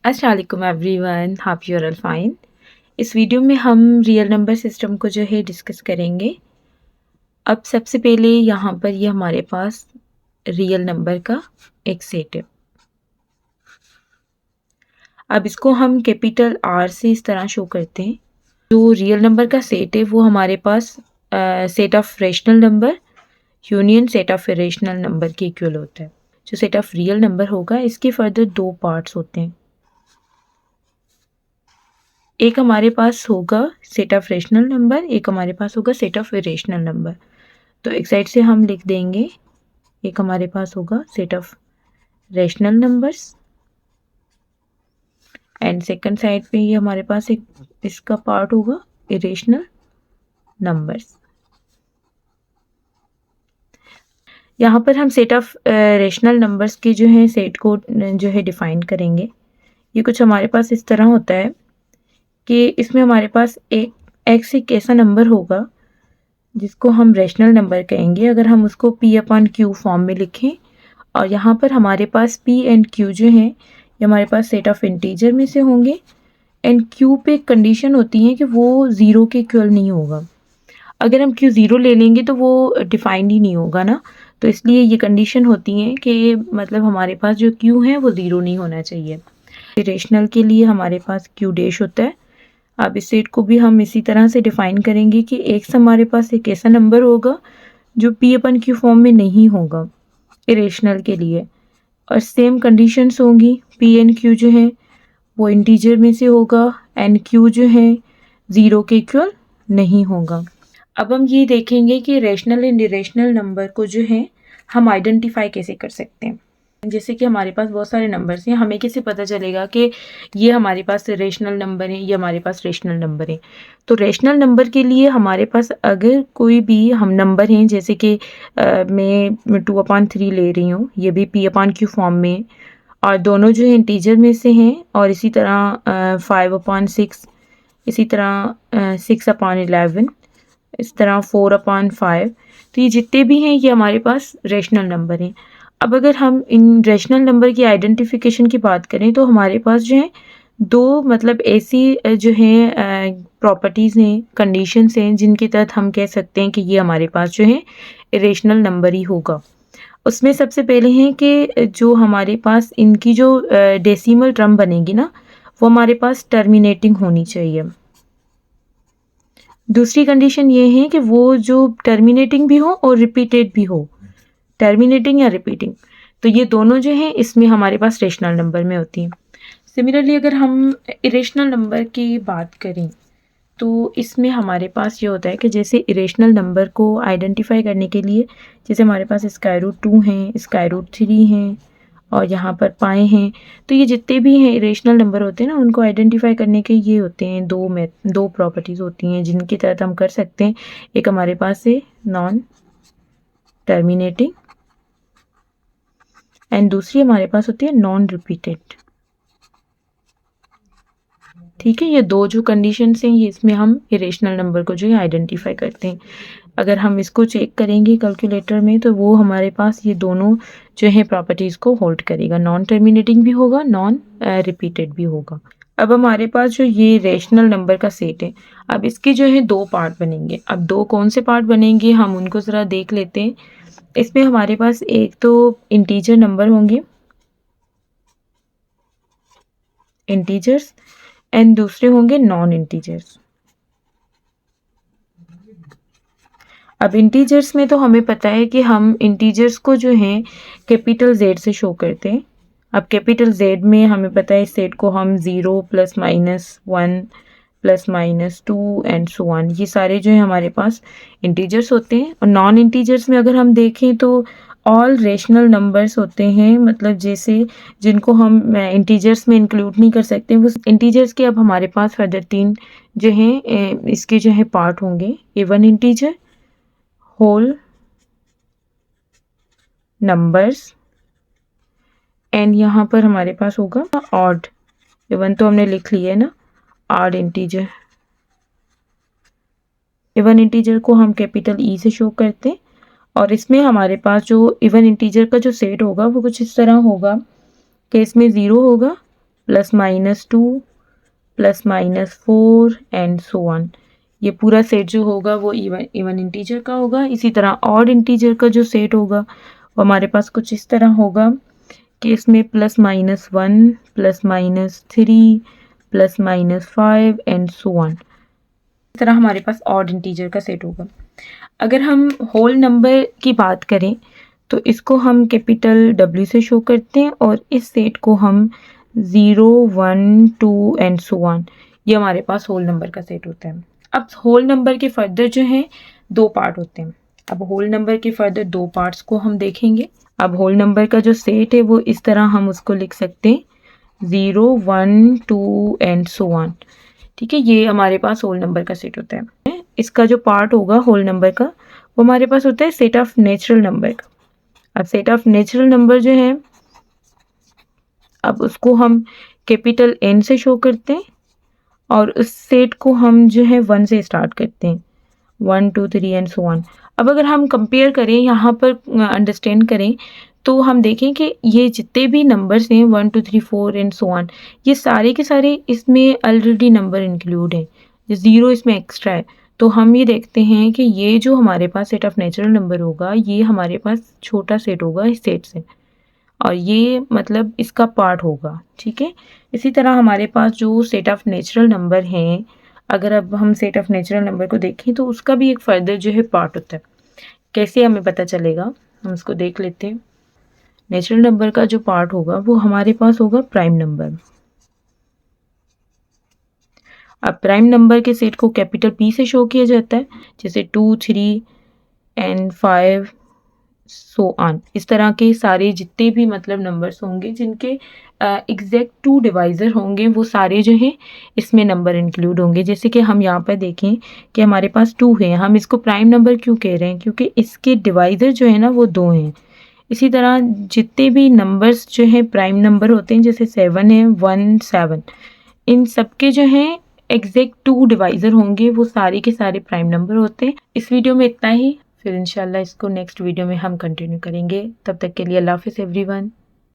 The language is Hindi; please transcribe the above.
अस्सलाम वालेकुम everyone, hope you are all fine. इस वीडियो में हम रियल नंबर सिस्टम को जो है डिस्कस करेंगे। अब सबसे पहले यहाँ पर ये हमारे पास रियल नंबर का एक सेट है। अब इसको हम कैपिटल आर से इस तरह शो करते हैं। जो रियल नंबर का सेट है वो हमारे पास set of rational number union set of irrational number के इक्वल होता है। जो सेट ऑफ रियल नंबर होगा इसके फर्दर दो पार्ट्स होते हैं। एक हमारे पास होगा सेट ऑफ रेशनल नंबर, एक हमारे पास होगा सेट ऑफ इरेशनल नंबर। तो एक साइड से हम लिख देंगे, एक हमारे पास होगा set of rational numbers and second side पे ये हमारे पास एक इसका पार्ट होगा इरेशनल नंबर्स। यहाँ पर हम सेट ऑफ रेशनल नंबर्स के जो है सेट को जो है डिफाइन करेंगे। ये कुछ हमारे पास इस तरह होता है कि इसमें हमारे पास एक एक्स एक ऐसा नंबर होगा जिसको हम रेशनल नंबर कहेंगे। अगर हम उसको पी अपॉन क्यू फॉर्म में लिखें और यहाँ पर हमारे पास पी एंड क्यू जो हैं ये हमारे पास सेट ऑफ इंटीजर में से होंगे एंड क्यू पे कंडीशन होती है कि वो ज़ीरो के इक्वल नहीं होगा। अगर हम क्यू ज़ीरो ले लेंगे तो वो डिफाइंड ही नहीं होगा ना, तो इसलिए ये कंडीशन होती है कि मतलब हमारे पास जो क्यू है वो ज़ीरो नहीं होना चाहिए। रेशनल के लिए हमारे पास क्यू डैश होता है। अब इस सेट को भी हम इसी तरह से डिफाइन करेंगे कि एक्स हमारे पास एक ऐसा नंबर होगा जो पी अपन क्यू फॉर्म में नहीं होगा इरेशनल के लिए, और सेम कंडीशंस होंगी। पी एंड क्यू जो है वो इंटीजर में से होगा एंड क्यू जो है ज़ीरो के इक्वल नहीं होगा। अब हम ये देखेंगे कि रेशनल एंड इरेशनल नंबर को जो है हम आइडेंटिफाई कैसे कर सकते हैं। जैसे कि हमारे पास बहुत सारे नंबर्स हैं, हमें कैसे पता चलेगा कि ये हमारे पास रेशनल नंबर है, ये हमारे पास रेशनल नंबर है। तो रेशनल नंबर के लिए हमारे पास अगर कोई भी हम नंबर हैं, जैसे कि मैं 2/3 ले रही हूँ, ये भी पी अपॉन क्यू फॉर्म में, और दोनों जो है इंटीजर में से हैं, और इसी तरह 5/6, इसी तरह 6/11, इस तरह 4/5, तो ये जितने भी हैं ये हमारे पास रेशनल नंबर हैं। अब अगर हम इन रेशनल नंबर की आइडेंटिफिकेशन की बात करें तो हमारे पास जो है दो मतलब ऐसी जो है प्रॉपर्टीज़ हैं, कंडीशंस हैं जिनके तहत हम कह सकते हैं कि ये हमारे पास जो है इरेशनल नंबर ही होगा। उसमें सबसे पहले हैं कि जो हमारे पास इनकी जो डेसिमल टर्म बनेगी ना वो हमारे पास टर्मिनेटिंग होनी चाहिए। दूसरी कंडीशन ये है कि वो जो टर्मिनेटिंग भी हो और रिपीटेड भी हो, टर्मिनेटिंग या रिपीटिंग, तो ये दोनों जो हैं इसमें हमारे पास रेशनल नंबर में होती हैं। सिमिलरली अगर हम इरेशनल नंबर की बात करें तो इसमें हमारे पास ये होता है कि जैसे इरेशनल नंबर को आइडेंटिफाई करने के लिए, जैसे हमारे पास √2 हैं, √3 हैं और यहाँ पर पाए हैं, तो ये जितने भी हैं इरेशनल नंबर होते हैं ना उनको आइडेंटिफाई करने के ये होते हैं दो प्रॉपर्टीज़ होती हैं जिनके तहत हम कर सकते हैं। एक हमारे पास है नॉन टर्मिनेटिंग एंड दूसरी हमारे पास होती है नॉन रिपीटेड। ठीक है, ये दो जो कंडीशंस हैं ये इसमें हम इरेशनल नंबर को जो है आइडेंटिफाई करते हैं। अगर हम इसको चेक करेंगे कैलकुलेटर में तो वो हमारे पास ये दोनों जो है प्रॉपर्टीज़ को होल्ड करेगा, नॉन टर्मिनेटिंग भी होगा, नॉन रिपीटेड भी होगा। अब हमारे पास जो ये रेशनल नंबर का सेट है, अब इसके जो है दो पार्ट बनेंगे। अब दो कौन से पार्ट बनेंगे हम उनको ज़रा देख लेते हैं। इसमें हमारे पास एक तो इंटीजर नंबर होंगे, इंटीजर्स, एंड दूसरे होंगे नॉन इंटीजर्स। अब इंटीजर्स में तो हमें पता है कि हम इंटीजर्स को जो है कैपिटल Z से शो करते हैं। अब कैपिटल Z में हमें पता है इस सेट को हम 0 +-1 +-2 एंड सो ऑन, ये सारे जो है हमारे पास इंटीजर्स होते हैं। और नॉन इंटीजर्स में अगर हम देखें तो ऑल रेशनल नंबर्स होते हैं, मतलब जैसे जिनको हम इंटीजर्स में इंक्लूड नहीं कर सकते वो इंटीजर्स के। अब हमारे पास फर्दर 3 जो हैं इसके जो है पार्ट होंगे, even integer, whole numbers, and यहाँ पर हमारे पास होगा ऑड। इवन तो हमने लिख लिया है ना, ऑड इंटीजर। इवन इंटीजर को हम कैपिटल E से शो करते हैं और इसमें हमारे पास जो इवन इंटीजर का जो सेट होगा वो कुछ इस तरह होगा कि इसमें 0 होगा, +-2 +-4 एंड सो ऑन। ये पूरा सेट जो होगा वो इवन इंटीजर का होगा। इसी तरह ऑड इंटीजर का जो सेट होगा वो हमारे पास कुछ इस तरह होगा कि इसमें +-1 +-3 +-5 एंड सो ऑन। इस तरह हमारे पास ऑड इंटीजर का सेट होगा। अगर हम होल नंबर की बात करें तो इसको हम कैपिटल W से शो करते हैं और इस सेट को हम 0 1 2 एंड सो ऑन, ये हमारे पास होल नंबर का सेट होता है। अब होल नंबर के फर्दर जो हैं 2 पार्ट होते हैं। अब होल नंबर के फर्दर 2 पार्ट्स को हम देखेंगे। अब होल नंबर का जो सेट है वो इस तरह हम उसको लिख सकते हैं 0 1 2 एंड सो ऑन। ठीक है, ये हमारे पास होल नंबर का सेट होता है। इसका जो पार्ट होगा होल नंबर का वो हमारे पास होता है सेट ऑफ नेचुरल नंबर का। अब सेट ऑफ नेचुरल नंबर जो है अब उसको हम कैपिटल N से शो करते हैं और उस सेट को हम जो है 1 से स्टार्ट करते हैं, 1 2 3 एंड सो ऑन। अब अगर हम कंपेयर करें, यहाँ पर अंडरस्टैंड करें तो हम देखें कि ये जितने भी नंबर्स हैं 1 2 3 4 एंड सो ऑन, ये सारे के सारे इसमें ऑलरेडी नंबर इंक्लूड हैं, 0 इसमें एक्स्ट्रा है। तो हम ये देखते हैं कि ये जो हमारे पास सेट ऑफ नेचुरल नंबर होगा ये हमारे पास छोटा सेट होगा इस सेट से, और ये मतलब इसका पार्ट होगा। ठीक है, इसी तरह हमारे पास जो सेट ऑफ नेचुरल नंबर हैं, अगर अब हम सेट ऑफ नेचुरल नंबर को देखें तो उसका भी एक फर्दर जो है पार्ट होता है। कैसे हमें पता चलेगा, हम उसको देख लेते हैं। नेचुरल नंबर का जो पार्ट होगा वो हमारे पास होगा प्राइम नंबर। अब प्राइम नंबर के सेट को कैपिटल P से शो किया जाता है, जैसे 2 3 एंड 5 सो ऑन। इस तरह के सारे जितने भी मतलब नंबर्स होंगे जिनके एग्जैक्ट 2 डिवाइज़र होंगे वो सारे जो हैं इसमें नंबर इंक्लूड होंगे। जैसे कि हम यहाँ पर देखें कि हमारे पास 2 है, हम इसको प्राइम नंबर क्यों कह रहे हैं, क्योंकि इसके डिवाइज़र जो है ना वो 2 हैं। इसी तरह जितने भी नंबर्स जो हैं प्राइम नंबर होते हैं, जैसे 7 है 1 7, इन सब के जो हैं एग्जैक्ट 2 डिवाइज़र होंगे, वो सारे के सारे प्राइम नंबर होते हैं। इस वीडियो में इतना ही, फिर इंशाल्लाह इसको नेक्स्ट वीडियो में हम कंटिन्यू करेंगे। तब तक के लिए अल्लाह हाफ़िज़ एवरीवन।